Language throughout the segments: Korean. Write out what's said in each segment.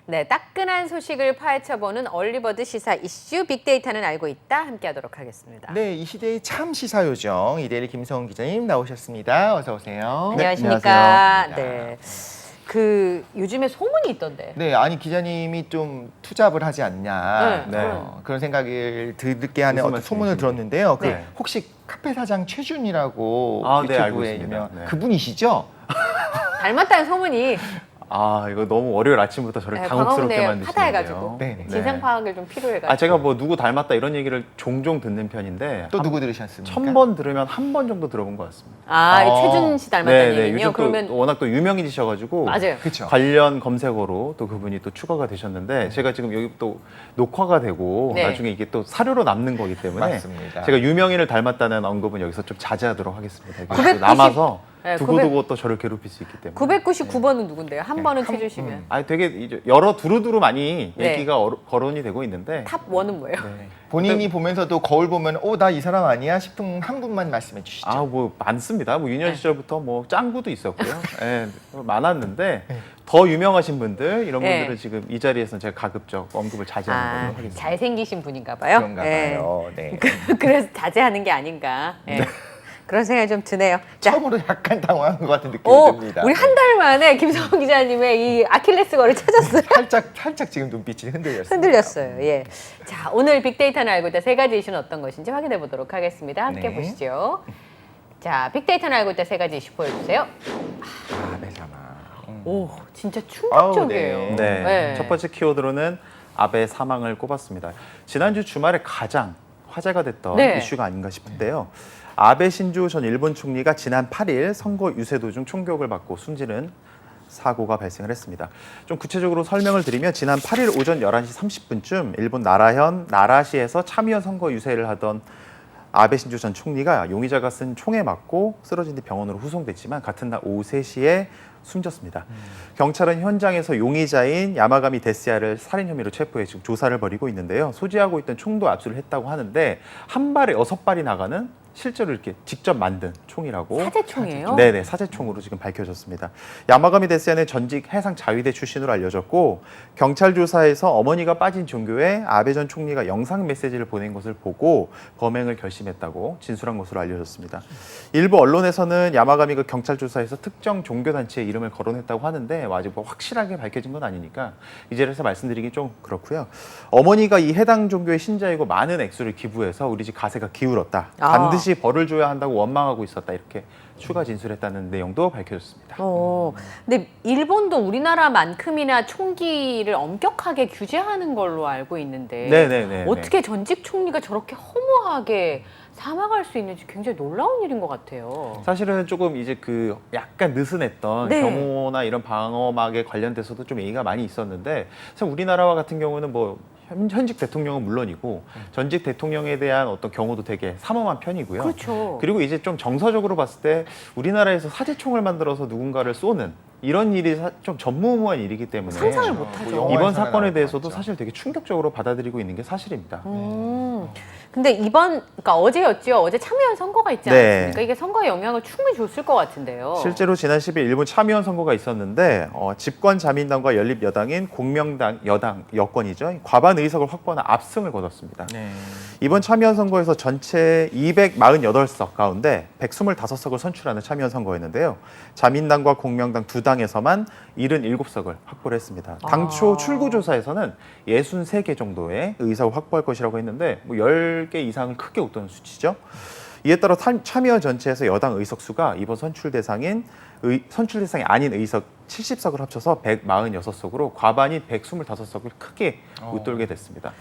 네, 따끈한 소식을 파헤쳐보는 얼리버드 시사 이슈 빅데이터는 알고 있다 함께하도록 하겠습니다. 네, 이 시대의 참 시사 요정 이데일리 김성훈 기자님 나오셨습니다. 어서 오세요. 안녕하십니까. 안녕하세요. 네. 요즘에 소문이 있던데. 네, 아니 기자님이 좀 투잡을 하지 않냐 네. 그런 생각을 듣게 하는 무슨 어떤 소문을 말씀이신지. 들었는데요. 네. 혹시 카페 사장 최준이라고 네, 알고 유튜브에 있습니다. 유명 네. 그분이시죠? 닮았다는 소문이 이거 너무 월요일 아침부터 저를 당혹스럽게 광화문에 파다해가지고 만드시는데요. 네. 진상 파악을 좀 필요해가지고. 제가 뭐 누구 닮았다 이런 얘기를 종종 듣는 편인데 또 누구 들으셨습니까? 1000번 들으면 한 번 정도 들어본 것 같습니다. 이 최준 씨 닮았다는 얘기군요. 요즘 그러면 또 워낙 또 유명해지셔가지고 맞아요. 그렇죠. 관련 검색어로 또 그분이 또 추가가 되셨는데 제가 지금 여기 또 녹화가 되고 네. 나중에 이게 또 사료로 남는 거기 때문에 맞습니다. 제가 유명인을 닮았다는 언급은 여기서 좀 자제하도록 하겠습니다. 이게 990 또 남아서 네, 두고두고 또 저를 괴롭힐 수 있기 때문에. 999번은 누군데요? 한 번은 최준 씨면. 되게 이제 여러 두루두루 많이 네. 얘기가 거론이 되고 있는데 탑 원은 뭐예요? 본인이 보면서도 거울 보면 나 이 사람 아니야 싶은 한 분만 말씀해 주시죠. 뭐 많습니다. 뭐 유년 네. 시절부터 뭐 짱구도 있었고요. 많았는데 더 유명하신 분들 이런 네. 분들은 지금 이 자리에서는 제가 가급적 언급을 자제하는 걸로 하겠습니다. 잘생기신 분인가 봐요. 그런가 봐요. 네. 그래서 자제하는 게 아닌가. 그런 생각이 좀 드네요. 자, 처음으로 약간 당황한 것 같은 느낌이 듭니다. 우리 한 달 만에 김성훈 기자님의 이 아킬레스건을 찾았어요. 살짝 지금 눈빛이 흔들렸어요. 흔들렸어요. 예. 자, 오늘 빅데이터는 알고 있다 세 가지 이슈는 어떤 것인지 확인해 보도록 하겠습니다. 함께 네. 보시죠. 자, 빅데이터는 알고 있다 세 가지 이슈 보여주세요. 아베 사망. 오, 진짜 충격적이에요. 아우, 네. 첫 번째 키워드로는 아베 사망을 꼽았습니다. 지난주 주말에 가장 화제가 됐던 네. 이슈가 아닌가 싶은데요. 아베 신조 전 일본 총리가 지난 8일 선거 유세 도중 총격을 받고 숨지는 사고가 발생을 했습니다. 좀 구체적으로 설명을 드리면 지난 8일 오전 11시 30분쯤 일본 나라현 나라시에서 참의원 선거 유세를 하던 아베 신조 전 총리가 용의자가 쓴 총에 맞고 쓰러진 뒤 병원으로 후송됐지만 같은 날 오후 3시에 숨졌습니다. 경찰은 현장에서 용의자인 야마가미 데스야를 살인 혐의로 체포해 지금 조사를 벌이고 있는데요. 소지하고 있던 총도 압수를 했다고 하는데 한 발에 6발이 나가는 실제로 이렇게 직접 만든 총이라고. 사제총이에요? 네네, 사제총으로 지금 밝혀졌습니다. 야마가미 데스야는 전직 해상 자위대 출신으로 알려졌고 경찰 조사에서 어머니가 빠진 종교에 아베 전 총리가 영상 메시지를 보낸 것을 보고 범행을 결심했다고 진술한 것으로 알려졌습니다. 일부 언론에서는 야마가미가 경찰 조사에서 특정 종교단체의 이름을 거론했다고 하는데 아직 뭐 확실하게 밝혀진 건 아니니까 이 자리에서 말씀드리기 좀 그렇고요. 어머니가 이 해당 종교의 신자이고 많은 액수를 기부해서 우리 집 가세가 기울었다. 반드시 벌을 줘야 한다고 원망하고 있었다. 이렇게 추가 진술했다는 내용도 밝혀졌습니다. 근데 일본도 우리나라만큼이나 총기를 엄격하게 규제하는 걸로 알고 있는데 네네네. 어떻게 전직 총리가 저렇게 허무하게 사망할 수 있는지 굉장히 놀라운 일인 것 같아요. 사실은 조금 이제 그 약간 느슨했던 네. 경호나 이런 방어막에 관련돼서도 좀 얘기가 많이 있었는데 사실 우리나라와 같은 경우는 뭐 현직 대통령은 물론이고 전직 대통령에 대한 어떤 경우도 되게 삼엄한 편이고요. 그렇죠. 그리고 이제 좀 정서적으로 봤을 때 우리나라에서 사제총을 만들어서 누군가를 쏘는 이런 일이 좀 전무후무한 일이기 때문에 상상을 못하죠. 영화에서나 이번 나올 사건에 것 대해서도 같죠. 사실 되게 충격적으로 받아들이고 있는 게 사실입니다. 근데 그러니까 어제였죠. 어제 참여연 선거가 있지 네. 않았습니까? 이게 선거에 영향을 충분히 줬을 것 같은데요. 실제로 지난 10일 일본 참의원 선거가 있었는데 집권 자민당과 연립 여당인 공명당 여당 여권이죠. 과반 의석을 확보하는 압승을 거뒀습니다. 네. 이번 참의원 선거에서 전체 248석 가운데 125석을 선출하는 참의원 선거였는데요. 자민당과 공명당 두 당에서만 77석을 확보를 했습니다. 당초 출구조사에서는 63개 정도의 의석을 확보할 것이라고 했는데 뭐 10개 이상을 크게 웃도는 수치죠. 이에 따라 참의원 전체에서 여당 의석수가 이번 선출 대상이 아닌 의석 70석을 합쳐서 146석으로 과반인 125석을 크게 웃돌게 됐습니다.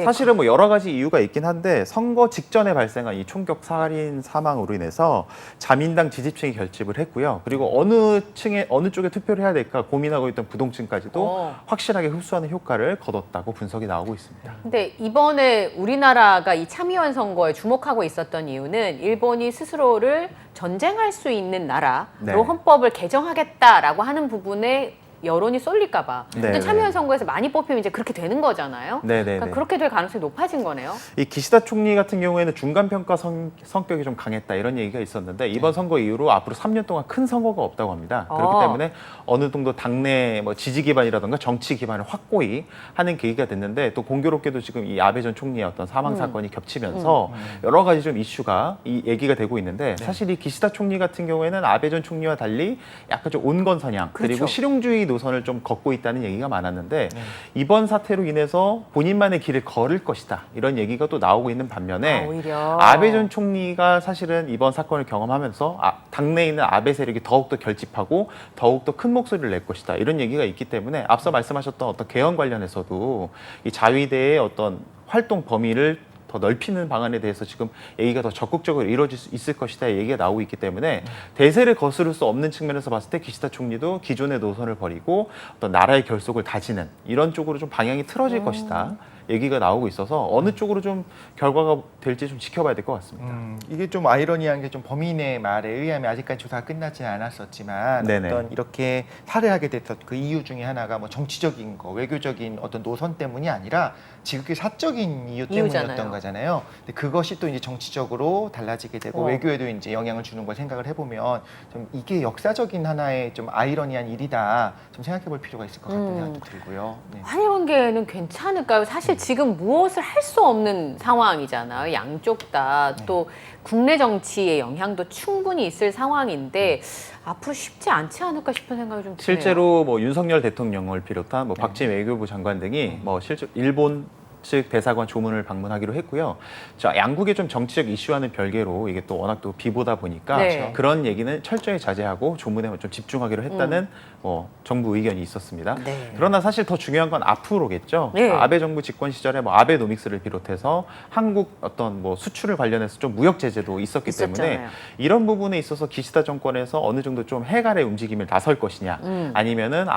사실은 뭐 여러 가지 이유가 있긴 한데 선거 직전에 발생한 이 총격 살인 사망으로 인해서 자민당 지지층이 결집을 했고요. 그리고 어느 쪽에 투표를 해야 될까 고민하고 있던 부동층까지도 확실하게 흡수하는 효과를 거뒀다고 분석이 나오고 있습니다. 근데 이번에 우리나라가 이 참의원 선거에 주목하고 있었던 이유는 일본이 스스로를 전쟁할 수 있는 나라로 네. 헌법을 개정하겠다라고 하는 부분에 여론이 쏠릴까봐. 네, 또 참여연 네. 선거에서 많이 뽑히면 이제 그렇게 되는 거잖아요. 네네. 그러니까 그렇게 될 가능성이 높아진 거네요. 이 기시다 총리 같은 경우에는 중간 평가 성격이 좀 강했다 이런 얘기가 있었는데 이번 선거 이후로 앞으로 3년 동안 큰 선거가 없다고 합니다. 그렇기 때문에 어느 정도 당내 뭐 지지 기반이라든가 정치 기반을 확고히 하는 계기가 됐는데 또 공교롭게도 지금 이 아베 전 총리의 어떤 사망 사건이 겹치면서 여러 가지 좀 이슈가 이 얘기가 되고 있는데 사실 이 기시다 총리 같은 경우에는 아베 전 총리와 달리 약간 좀 온건 성향 그리고 그렇죠. 실용주의 노선을 좀 걷고 있다는 얘기가 많았는데 이번 사태로 인해서 본인만의 길을 걸을 것이다 이런 얘기가 또 나오고 있는 반면에 오히려 아베 전 총리가 사실은 이번 사건을 경험하면서 당내에 있는 아베 세력이 더욱더 결집하고 더욱더 큰 목소리를 낼 것이다 이런 얘기가 있기 때문에 앞서 말씀하셨던 어떤 개헌 관련해서도 이 자위대의 어떤 활동 범위를 더 넓히는 방안에 대해서 지금 얘기가 더 적극적으로 이루어질 수 있을 것이다 얘기가 나오고 있기 때문에 대세를 거스를 수 없는 측면에서 봤을 때 기시다 총리도 기존의 노선을 버리고 어떤 나라의 결속을 다지는 이런 쪽으로 좀 방향이 틀어질 것이다 얘기가 나오고 있어서 어느 쪽으로 좀 결과가 될지 좀 지켜봐야 될 것 같습니다. 이게 좀 아이러니한 게 좀 범인의 말에 의하면 아직까지 조사가 끝나지 않았었지만 네네. 어떤 이렇게 살해하게 됐던 그 이유 중에 하나가 뭐 정치적인 거, 외교적인 어떤 노선 때문이 아니라 지극히 사적인 이유 때문이었던 이유잖아요. 거잖아요. 근데 그것이 또 이제 정치적으로 달라지게 되고 외교에도 이제 영향을 주는 걸 생각을 해보면 좀 이게 역사적인 하나의 좀 아이러니한 일이다 좀 생각해볼 필요가 있을 것 같다는 생각도 들고요. 네. 한일 관계는 괜찮을까요? 사실 지금 무엇을 할 수 없는 상황이잖아요. 양쪽 다 또 국내 정치의 영향도 충분히 있을 상황인데 앞으로 쉽지 않지 않을까 싶은 생각이 좀 드네요. 실제로 뭐 윤석열 대통령을 비롯한 뭐 박지원 외교부 장관 등이 뭐 실제 일본 측 대사관 조문을 방문하기로 했고요. 자, 양국의 좀 정치적 이슈와는 별개로 이게 또 워낙 또 비보다 보니까 네. 그런 얘기는 철저히 자제하고 조문에 좀 집중하기로 했다는 뭐 정부 의견이 있었습니다. 네. 그러나 사실 더 중요한 건 앞으로겠죠. 네. 아베 정부 집권 시절에 뭐 아베노믹스를 비롯해서 한국 어떤 뭐 수출을 관련해서 좀 무역 제재도 있었기 때문에 있었잖아요. 이런 부분에 있어서 기시다 정권에서 어느 정도 좀 해갈의 움직임을 나설 것이냐, 아니면은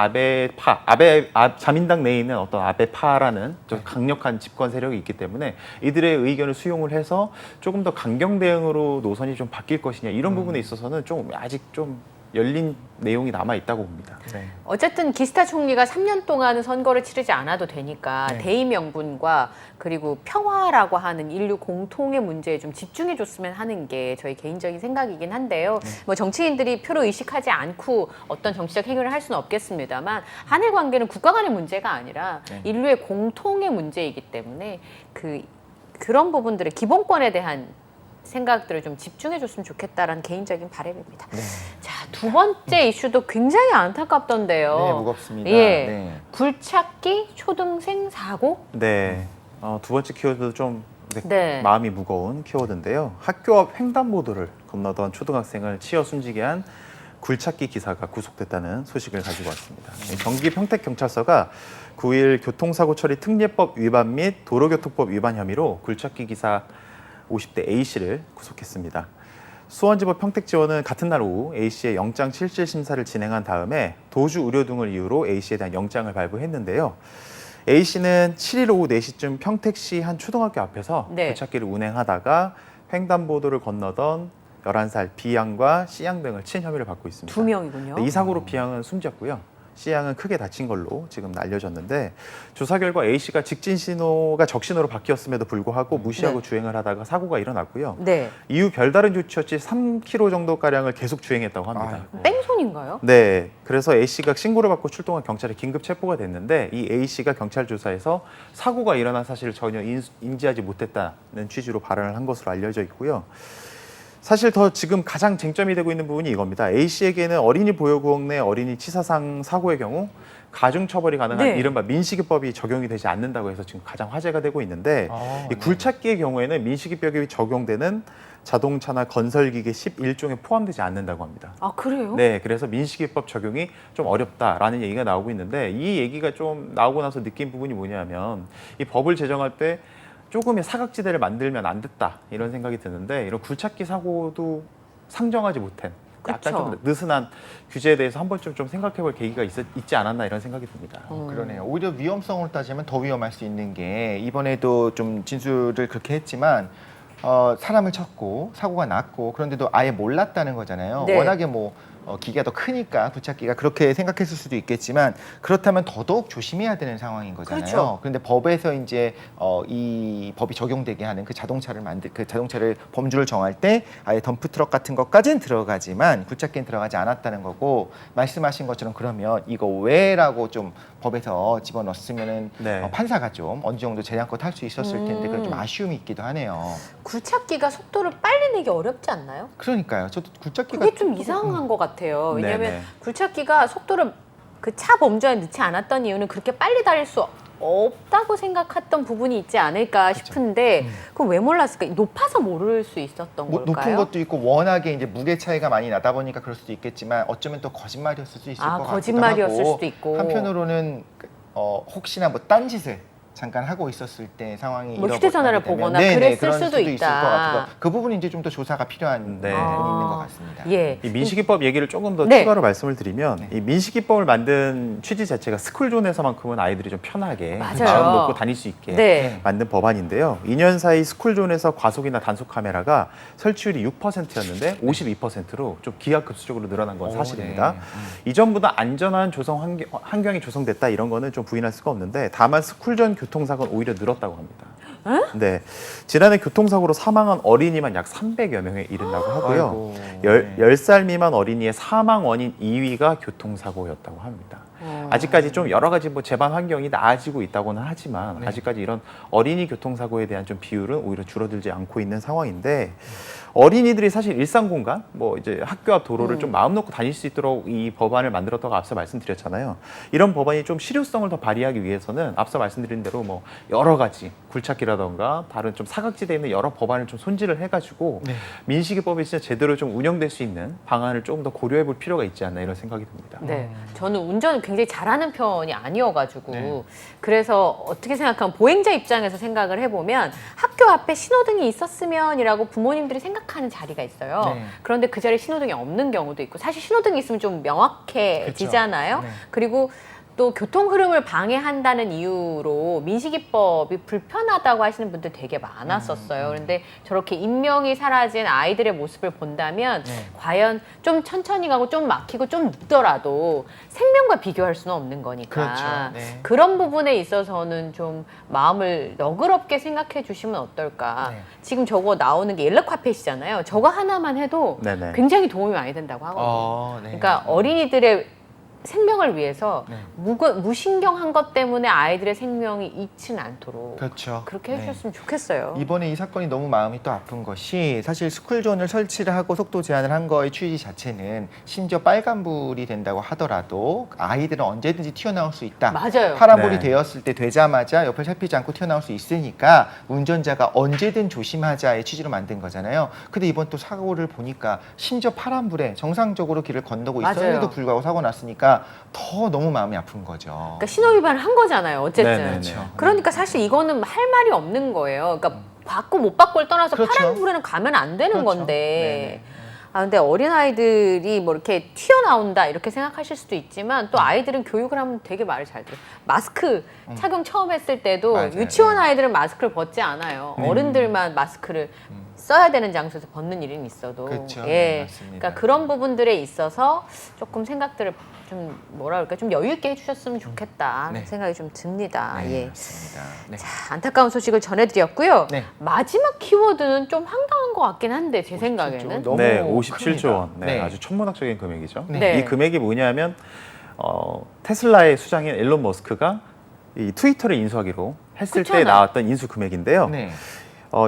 자민당 내에 있는 어떤 아베파라는 좀 강력한 집권 세력이 있기 때문에 이들의 의견을 수용을 해서 조금 더 강경 대응으로 노선이 좀 바뀔 것이냐 이런 부분에 있어서는 좀 아직 좀 열린 내용이 남아 있다고 봅니다. 네. 어쨌든 기시다 총리가 3년 동안은 선거를 치르지 않아도 되니까 네. 대의 명분과 그리고 평화라고 하는 인류 공통의 문제에 좀 집중해 줬으면 하는 게 저희 개인적인 생각이긴 한데요. 뭐 정치인들이 표를 의식하지 않고 어떤 정치적 행위를 할 수는 없겠습니다만 한일 관계는 국가 간의 문제가 아니라 인류의 공통의 문제이기 때문에 그런 부분들의 기본권에 대한 생각들을 좀 집중해 줬으면 좋겠다라는 개인적인 바람입니다. 네. 자, 두 번째 이슈도 굉장히 안타깝던데요. 네, 무겁습니다. 예. 네. 굴착기 초등생 사고? 네, 두 번째 키워드도 좀 네. 마음이 무거운 키워드인데요. 학교 앞 횡단보도를 건너던 초등학생을 치어 숨지게 한 굴착기 기사가 구속됐다는 소식을 가지고 왔습니다. 경기 평택경찰서가 9일 교통사고 처리 특례법 위반 및 도로교통법 위반 혐의로 굴착기 기사 50대 A씨를 구속했습니다. 수원지법 평택지원은 같은 날 오후 A씨의 영장 실질 심사를 진행한 다음에 도주 우려 등을 이유로 A씨에 대한 영장을 발부했는데요. A씨는 7일 오후 4시쯤 평택시 한 초등학교 앞에서 네. 굴착기를 운행하다가 횡단보도를 건너던 11살 B양과 C양 등을 친 혐의를 받고 있습니다. 두 명이군요. 이 사고로 B양은 숨졌고요. C양은 크게 다친 걸로 지금 알려졌는데 조사 결과 A씨가 직진 신호가 적신호로 바뀌었음에도 불구하고 무시하고 네. 주행을 하다가 사고가 일어났고요. 네. 이후 별다른 조치 없이 3km 정도가량을 계속 주행했다고 합니다. 아이고. 뺑소니인가요? 네, 그래서 A씨가 신고를 받고 출동한 경찰에 긴급 체포가 됐는데 이 A씨가 경찰 조사에서 사고가 일어난 사실을 전혀 인지하지 못했다는 취지로 발언을 한 것으로 알려져 있고요. 사실 더 지금 가장 쟁점이 되고 있는 부분이 이겁니다. A씨에게는 어린이 보호구역 내 어린이 치사상 사고의 경우 가중처벌이 가능한 네. 이른바 민식이법이 적용이 되지 않는다고 해서 지금 가장 화제가 되고 있는데 이 굴착기의 경우에는 민식이법이 적용되는 자동차나 건설기계 11종에 포함되지 않는다고 합니다. 아, 그래요? 네, 그래서 민식이법 적용이 좀 어렵다라는 얘기가 나오고 있는데 이 얘기가 좀 나오고 나서 느낀 부분이 뭐냐면 이 법을 제정할 때 조금의 사각지대를 만들면 안 됐다 이런 생각이 드는데 이런 굴착기 사고도 상정하지 못한 약간 그쵸. 좀 느슨한 규제에 대해서 한 번쯤 좀 생각해볼 계기가 있지 않았나 이런 생각이 듭니다. 그러네요. 오히려 위험성으로 따지면 더 위험할 수 있는 게 이번에도 좀 진술을 그렇게 했지만 사람을 쳤고 사고가 났고 그런데도 아예 몰랐다는 거잖아요. 네. 워낙에 뭐 기계가 더 크니까 굴착기가 그렇게 생각했을 수도 있겠지만 그렇다면 더더욱 조심해야 되는 상황인 거잖아요. 그렇죠. 그런데 법에서 이제 이 법이 적용되게 하는 그 자동차를 범주를 정할 때 아예 덤프 트럭 같은 것까지는 들어가지만 굴착기는 들어가지 않았다는 거고 말씀하신 것처럼 그러면 이거 왜라고 좀 법에서 집어넣었으면은 네. 판사가 좀 어느 정도 재량껏 할 수 있었을 텐데 그런 좀 아쉬움이 있기도 하네요. 굴착기가 속도를 빨리 내기 어렵지 않나요? 그러니까요. 저도 굴착기가 그게 좀 이상한 것 같아요. 왜냐하면 네네. 굴착기가 속도를 그 차 범주에 넣지 않았던 이유는 그렇게 빨리 달릴 수 없다고 생각했던 부분이 있지 않을까 싶은데 그럼 왜 몰랐을까? 높아서 모를 수 있었던 뭐 걸까요? 높은 것도 있고 워낙에 이제 무게 차이가 많이 나다 보니까 그럴 수도 있겠지만 어쩌면 또 거짓말이었을 수도 있을 것 같기도 거짓말이었을 하고 수도 있고. 한편으로는 혹시나 뭐 딴짓을 잠깐 하고 있었을 때 상황이 뭐 휴대전화를 보거나 네네, 그랬을 그런 수도 있을 있다. 것 같아서 그 부분이 이제 좀 더 조사가 필요한 네. 부분이 있는 것 같습니다. 예. 이 민식이법 얘기를 조금 더 네. 추가로 말씀을 드리면 네. 이 민식이법을 만든 취지 자체가 스쿨존에서만큼은 아이들이 좀 편하게 맞아요. 마음 놓고 다닐 수 있게 네. 만든 법안인데요. 2년 사이 스쿨존에서 과속이나 단속 카메라가 설치율이 6%였는데 52%로 좀 기하급수적으로 늘어난 건 오, 사실입니다. 네. 이전보다 안전한 조성 환경이 조성됐다 이런 거는 좀 부인할 수가 없는데 다만 스쿨존 교통사고는 오히려 늘었다고 합니다. 네, 지난해 교통사고로 사망한 어린이만 약 300여 명에 이른다고 하고요. 아이고, 10살 미만 어린이의 사망 원인 2위가 교통사고였다고 합니다. 아직까지 좀 여러 가지 뭐 재반 환경이 나아지고 있다고는 하지만 네. 아직까지 이런 어린이 교통사고에 대한 좀 비율은 오히려 줄어들지 않고 있는 상황인데 어린이들이 사실 일상 공간, 뭐 이제 학교 앞 도로를 좀 마음 놓고 다닐 수 있도록 이 법안을 만들었다고 앞서 말씀드렸잖아요. 이런 법안이 좀 실효성을 더 발휘하기 위해서는 앞서 말씀드린 대로 뭐 여러 가지 굴착기라던가 다른 좀 사각지대에 있는 여러 법안을 좀 손질을 해가지고 네. 민식이법이 진짜 제대로 좀 운영될 수 있는 방안을 조금 더 고려해볼 필요가 있지 않나 이런 생각이 듭니다. 네, 저는 운전을 굉장히 잘하는 편이 아니어가지고 네. 그래서 어떻게 생각하면 보행자 입장에서 생각을 해보면 학교 앞에 신호등이 있었으면이라고 부모님들이 생각하는 자리가 있어요. 네. 그런데 그 자리에 신호등이 없는 경우도 있고 사실 신호등이 있으면 좀 명확해지잖아요. 그렇죠. 네. 그리고 또 교통 흐름을 방해한다는 이유로 민식이법이 불편하다고 하시는 분들 되게 많았었어요. 그런데 저렇게 인명이 사라진 아이들의 모습을 본다면 네. 과연 좀 천천히 가고 좀 막히고 좀 늦더라도 생명과 비교할 수는 없는 거니까 그렇죠. 네. 그런 부분에 있어서는 좀 마음을 너그럽게 생각해 주시면 어떨까. 네. 지금 저거 나오는 게 옐로 카펫이잖아요. 저거 하나만 해도 네네. 굉장히 도움이 많이 된다고 하거든요. 네. 그러니까 어린이들의 생명을 위해서 네. 무신경한 것 때문에 아이들의 생명이 잃지는 않도록 그렇죠. 그렇게 네. 해주셨으면 좋겠어요. 이번에 이 사건이 너무 마음이 또 아픈 것이 사실 스쿨존을 설치를 하고 속도 제한을 한 거의 취지 자체는 심지어 빨간불이 된다고 하더라도 아이들은 언제든지 튀어나올 수 있다. 맞아요. 파란불이 네. 되었을 때 되자마자 옆을 살피지 않고 튀어나올 수 있으니까 운전자가 언제든 조심하자의 취지로 만든 거잖아요. 근데 이번 또 사고를 보니까 심지어 파란불에 정상적으로 길을 건너고 맞아요. 있었는데도 불구하고 사고 났으니까 더 너무 마음이 아픈 거죠. 그러니까 신호 위반을 한 거잖아요. 어쨌든. 네네네. 그렇죠. 그러니까 사실 이거는 할 말이 없는 거예요. 그러니까 받고 못 받고를 떠나서 그렇죠. 파란불에는 가면 안 되는 그렇죠. 건데. 네네. 아, 근데 어린아이들이 뭐 이렇게 튀어나온다 이렇게 생각하실 수도 있지만 또 아이들은 교육을 하면 되게 말을 잘 들어요. 마스크 착용 처음 했을 때도 맞아요. 유치원 네. 아이들은 마스크를 벗지 않아요. 어른들만 마스크를 써야 되는 장소에서 벗는 일은 있어도. 그렇죠. 예. 네, 맞습니다. 그러니까 그런 부분들에 있어서 조금 생각들을 좀 뭐라 그럴까 좀 여유 있게 해주셨으면 좋겠다 네. 생각이 좀 듭니다. 네, 예. 맞습니다. 네. 자, 안타까운 소식을 전해드렸고요. 네. 마지막 키워드는 좀 황당한 것 같긴 한데 제 생각에는. 너무 네, 큽니다. 57조 원. 네, 네. 아주 천문학적인 금액이죠. 네. 이 금액이 뭐냐면 테슬라의 수장인 일론 머스크가 이 트위터를 인수하기로 했을 때 그렇잖아요. 나왔던 인수 금액인데요. 네.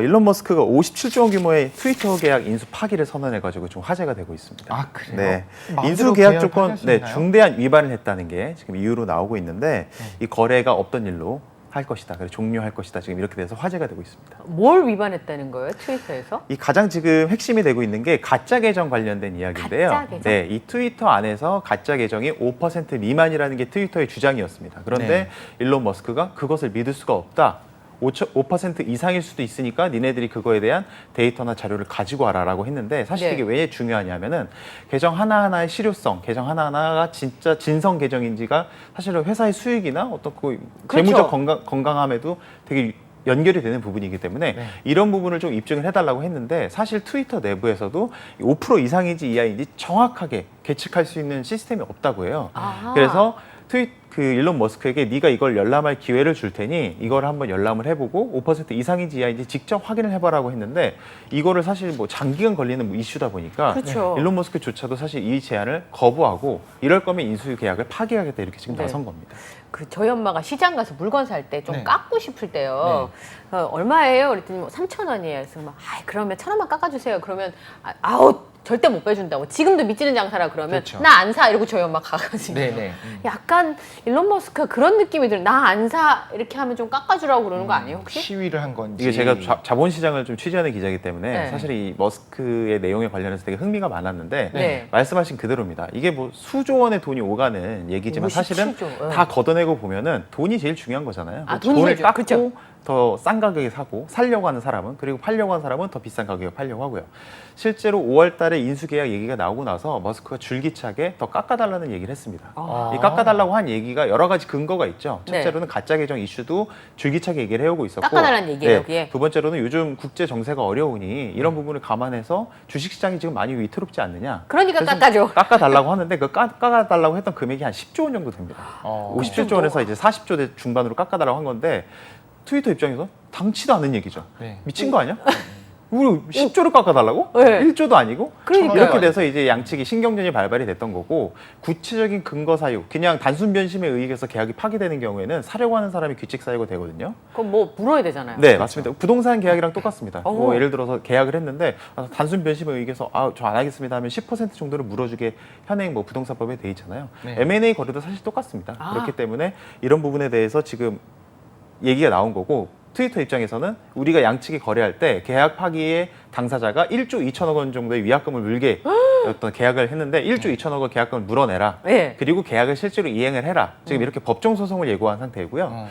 일론 머스크가 57조 원 규모의 트위터 계약 인수 파기를 선언해가지고 좀 화제가 되고 있습니다. 아, 그래요? 네, 마음대로 인수 계약 계약을 조건 파기할 수 있나요? 중대한 위반을 했다는 게 지금 이유로 나오고 있는데 이 거래가 없던 일로 할 것이다. 그래서 종료할 것이다. 지금 이렇게 돼서 화제가 되고 있습니다. 뭘 위반했다는 거예요? 트위터에서? 이 가장 지금 핵심이 되고 있는 게 가짜 계정 관련된 이야기인데요. 가짜 계정? 네, 이 트위터 안에서 가짜 계정이 5% 미만이라는 게 트위터의 주장이었습니다. 그런데 네. 일론 머스크가 그것을 믿을 수가 없다. 5% 이상일 수도 있으니까 니네들이 그거에 대한 데이터나 자료를 가지고 와라라고 했는데 사실 네. 이게 왜 중요하냐면은 계정 하나하나의 실효성, 계정 하나하나가 진짜 진성 계정인지가 사실은 회사의 수익이나 어떤 그 그렇죠. 재무적 건강함에도 되게 연결이 되는 부분이기 때문에 네. 이런 부분을 좀 입증을 해달라고 했는데 사실 트위터 내부에서도 5% 이상인지 이하인지 정확하게 계측할 수 있는 시스템이 없다고 해요. 아. 그래서 그 일론 머스크에게 네가 이걸 열람할 기회를 줄 테니 이걸 한번 열람을 해보고 5% 이상인지 이하인지 직접 확인을 해봐라고 했는데 이거를 사실 뭐 장기간 걸리는 뭐 이슈다 보니까 그렇죠. 일론 머스크조차도 사실 이 제안을 거부하고 이럴 거면 인수 계약을 파기하겠다 이렇게 지금 네. 나선 겁니다. 그 저희 엄마가 시장 가서 물건 살 때 좀 네. 깎고 싶을 때요. 얼마예요? 그랬더니 뭐 3,000원이에요. 그래서 막 그러면 1,000원만 깎아주세요. 그러면 아우 절대 못 빼준다고. 지금도 미치는 장사라 그러면 그렇죠. 나 안 사 이러고 저희 엄마 가가지고. 네네. 약간 일론 머스크가 그런 느낌이 들어요. 나 안 사 이렇게 하면 좀 깎아주라고 그러는 거 아니에요 혹시? 시위를 한 건지. 이게 제가 자본시장을 좀 취재하는 기자이기 때문에 네. 사실 이 머스크의 내용에 관련해서 되게 흥미가 많았는데 네. 말씀하신 그대로입니다. 이게 뭐 수조 원의 돈이 오가는 얘기지만 사실은 57조. 다 걷어내고 보면은 돈이 제일 중요한 거잖아요. 아, 돈이 돈을 제일 중요- 깎고 그쵸. 더 싼 가격에 사고 살려고 하는 사람은 그리고 팔려고 하는 사람은 더 비싼 가격에 팔려고 하고요. 실제로 5월 달에 인수계약 얘기가 나오고 나서 머스크가 줄기차게 더 깎아달라는 얘기를 했습니다. 아. 이 깎아달라고 한 얘기가 여러 가지 근거가 있죠. 네. 첫째로는 가짜 계정 이슈도 줄기차게 얘기를 해오고 있었고 깎아달라는 얘기예요, 그게? 두 번째로는 요즘 국제 정세가 어려우니 이런 부분을 감안해서 주식시장이 지금 많이 위태롭지 않느냐. 그러니까 그래서 깎아줘. 깎아달라고 하는데 그 깎아달라고 했던 금액이 한 10조 원 정도 됩니다. 어. 57조 원에서 이제 40조 대 중반으로 깎아달라고 한 건데 트위터 입장에서 당치도 않는 얘기죠. 네. 미친 거 아니야? 우리 10조를 깎아달라고? 네. 1조도 아니고? 그러니까요. 이렇게 돼서 이제 양측이 신경전이 발발이 됐던 거고 구체적인 근거 사유, 그냥 단순 변심에 의해서 계약이 파기되는 경우에는 사려고 하는 사람이 규칙 사유가 되거든요. 그럼 뭐 물어야 되잖아요. 네, 맞습니다. 부동산 계약이랑 똑같습니다. 오. 뭐 예를 들어서 계약을 했는데 단순 변심에 의해서 저 안 하겠습니다 하면 10% 정도를 물어주게 현행 뭐 부동산법에 돼 있잖아요. 네. M&A 거래도 사실 똑같습니다. 아. 그렇기 때문에 이런 부분에 대해서 지금 얘기가 나온 거고 트위터 입장에서는 우리가 양측이 거래할 때 계약 파기의 당사자가 1조 2천억 원 정도의 위약금을 물게 어떤 계약을 했는데 1조 2천억 원 계약금을 물어내라. 네. 그리고 계약을 실제로 이행을 해라. 지금 이렇게 법정 소송을 예고한 상태이고요.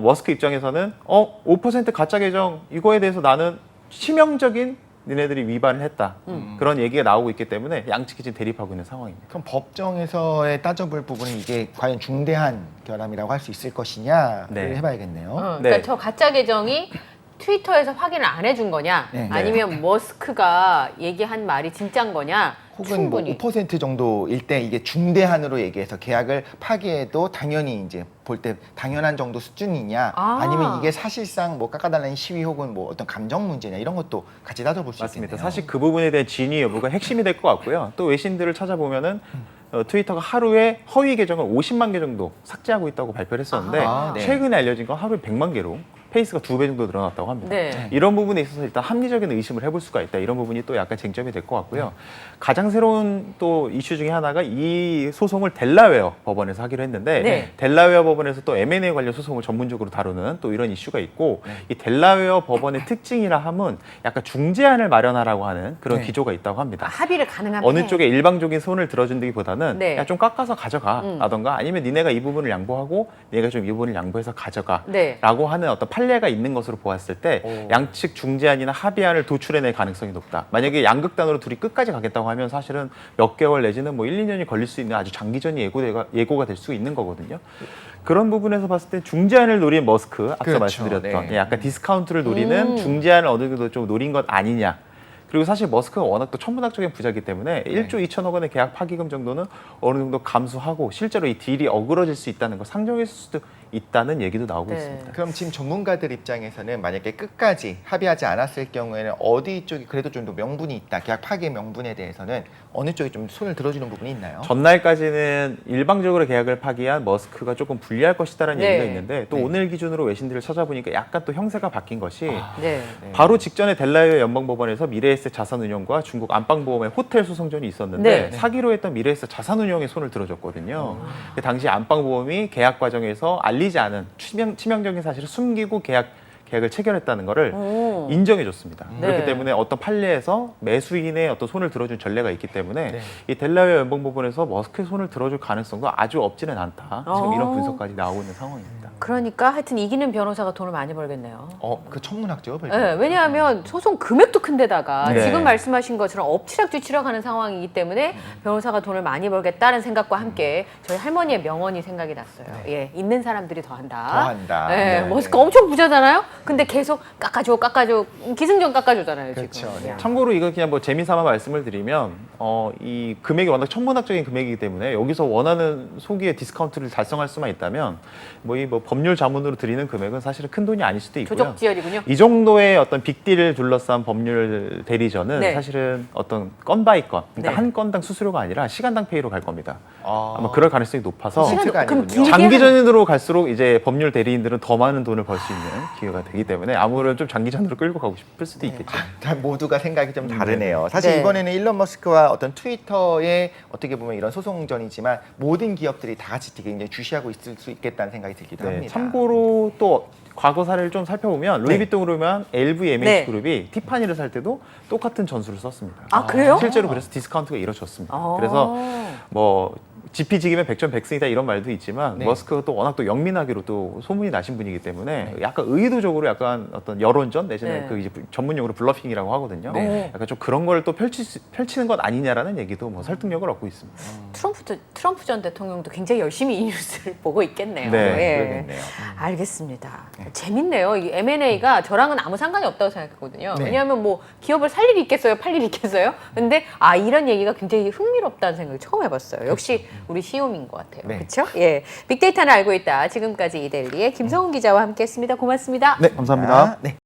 머스크 입장에서는 5% 가짜 계정 이거에 대해서 나는 치명적인 니네들이 위반을 했다. 그런 얘기가 나오고 있기 때문에 양측이 지금 대립하고 있는 상황입니다. 그럼 법정에서의 따져볼 부분은 이게 과연 중대한 결함이라고 할 수 있을 것이냐를 네. 해봐야겠네요. 그러니까 네. 저 가짜 계정이 트위터에서 확인을 안 해준 거냐, 네. 아니면 머스크가 얘기한 말이 진짜인 거냐, 혹은 뭐 충분히. 5% 정도일 때 이게 중대한으로 얘기해서 계약을 파기해도 당연히 이제 볼 때 당연한 정도 수준이냐, 아. 아니면 이게 사실상 뭐 깎아달라는 시위 혹은 뭐 어떤 감정 문제냐 이런 것도 같이 따져볼 수 맞습니다. 있겠네요. 사실 그 부분에 대한 진위 여부가 핵심이 될 것 같고요. 또 외신들을 찾아보면은 트위터가 하루에 허위 계정을 50만 개 정도 삭제하고 있다고 발표를 했었는데 아, 네. 최근에 알려진 건 하루에 100만 개로 페이스가 2배 정도 늘어났다고 합니다. 네. 이런 부분에 있어서 일단 합리적인 의심을 해볼 수가 있다. 이런 부분이 또 약간 쟁점이 될 것 같고요. 가장 새로운 또 이슈 중에 하나가 이 소송을 델라웨어 법원에서 하기로 했는데 네. 델라웨어 법원에서 또 M&A 관련 소송을 전문적으로 다루는 또 이런 이슈가 있고 이 델라웨어 법원의 특징이라 함은 약간 중재안을 마련하라고 하는 그런 네. 기조가 있다고 합니다. 합의를 가능하면 어느 쪽에 일방적인 손을 들어준다기보다는 네. 야, 좀 깎아서 가져가라던가 아니면 니네가 이 부분을 양보하고 니네가 좀 이 부분을 양보해서 가져가라고 네. 하는 어떤 판례가 있는 것으로 보았을 때 양측 중재안이나 합의안을 도출해낼 가능성이 높다. 만약에 양극단으로 둘이 끝까지 가겠다고 하면 사실은 몇 개월 내지는 뭐 1, 2년이 걸릴 수 있는 아주 장기전이 예고가 될 수 있는 거거든요. 그런 부분에서 봤을 때 중재안을 노린 머스크, 앞서 그렇죠. 말씀드렸던 네. 약간 디스카운트를 노리는 중재안을 어느 정도 좀 노린 것 아니냐. 그리고 사실 머스크가 워낙 또 천문학적인 부자이기 때문에 1조 2천억 원의 계약 파기금 정도는 어느 정도 감수하고 실제로 이 딜이 어그러질 수 있다는 걸 상정했을 수도 있다는 얘기도 나오고 네. 있습니다. 그럼 지금 전문가들 입장에서는 만약에 끝까지 합의하지 않았을 경우에는 어디 쪽이 그래도 좀 더 명분이 있다, 계약 파기의 명분에 대해서는 어느 쪽이 좀 손을 들어주는 부분이 있나요? 전날까지는 일방적으로 계약을 파기한 머스크가 조금 불리할 것이다라는 네. 얘기가 있는데 또 네. 오늘 기준으로 외신들을 찾아보니까 약간 또 형세가 바뀐 것이 네. 바로 직전에 델라웨어 연방법원에서 미래에셋 자산운용과 중국 안방보험의 호텔 소송전이 있었는데 네. 사기로 했던 미래에셋 자산운용에 손을 들어줬거든요. 그 당시 안방보험이 계약 과정에서 알리지 않은 치명적인 사실을 숨기고 계약을 체결했다는 거를 오. 인정해줬습니다. 네. 그렇기 때문에 어떤 판례에서 매수인의 어떤 손을 들어준 전례가 있기 때문에 네. 이 델라웨어 연방법원에서 머스크의 손을 들어줄 가능성도 아주 없지는 않다. 지금 이런 분석까지 나오고 있는 상황입니다. 그러니까 하여튼 이기는 변호사가 돈을 많이 벌겠네요. 그 천문학죠. 네, 왜냐하면 소송 금액도 큰데다가 네. 지금 말씀하신 것처럼 엎치락뒤치락하는 상황이기 때문에 변호사가 돈을 많이 벌겠다는 생각과 함께 저희 할머니의 명언이 생각이 났어요. 예, 있는 사람들이 더한다. 더한다. 네, 네. 머스크 엄청 부자잖아요. 근데 계속 깎아줘 기승전 깎아주잖아요 그렇죠. 지금. 네. 야. 참고로 이거 그냥 뭐 재미삼아 말씀을 드리면 이 금액이 워낙 천문학적인 금액이기 때문에 여기서 원하는 소기의 디스카운트를 달성할 수만 있다면 뭐 이 뭐 법률 자문으로 드리는 금액은 사실은 큰 돈이 아닐 수도 있고요. 조적지열이군요. 이 정도의 어떤 빅딜을 둘러싼 법률 대리전은 네. 사실은 어떤 건 바이 건, 그러니까 네. 한 건당 수수료가 아니라 시간당 페이로 갈 겁니다. 아. 아마 그럴 가능성이 높아서 시간 시간이 그럼 아니군요. 길게 장기전으로 갈수록 이제 법률 대리인들은 더 많은 돈을 벌 수 있는 기회가 되기 때문에 아무래도 좀 장기전으로 끌고 가고 싶을 수도 있겠죠. 다 모두가 생각이 좀 다르네요. 사실 네. 이번에는 일론 머스크와 어떤 트위터의 어떻게 보면 이런 소송전이지만 모든 기업들이 다 같이 되게 굉장히 주시하고 있을 수 있겠다는 생각이 들기도 네, 합니다. 참고로 또 과거 사례를 좀 살펴보면 네. 루이비통으로면 LVMH 네. 그룹이 티파니를 살 때도 똑같은 전술을 썼습니다. 아, 그래요? 실제로 그래서 디스카운트가 이루어졌습니다. 아. 그래서 뭐 지피지기면 백전백승이다 이런 말도 있지만 네. 머스크가 또 워낙 또 영민하기로 또 소문이 나신 분이기 때문에 약간 의도적으로 약간 어떤 여론전 내지는 네. 그 이제 전문 용어로 블러핑이라고 하거든요. 네. 약간 좀 그런 걸 또 펼치는 것 아니냐라는 얘기도 뭐 설득력을 얻고 있습니다. 트럼프 전 대통령도 굉장히 열심히 이 뉴스를 보고 있겠네요. 네, 예. 그러겠네요. 알겠습니다. 재밌네요. 이 M&A가 저랑은 아무 상관이 없다고 생각했거든요. 네. 왜냐하면 뭐 기업을 살 일이 있겠어요, 팔 일이 있겠어요. 근데 이런 얘기가 굉장히 흥미롭다는 생각을 처음 해봤어요. 역시 우리 시험인 것 같아요. 네. 그렇죠? 예, 빅데이터는 알고 있다. 지금까지 이데일리의 김성훈 기자와 함께했습니다. 고맙습니다. 네, 감사합니다. 네.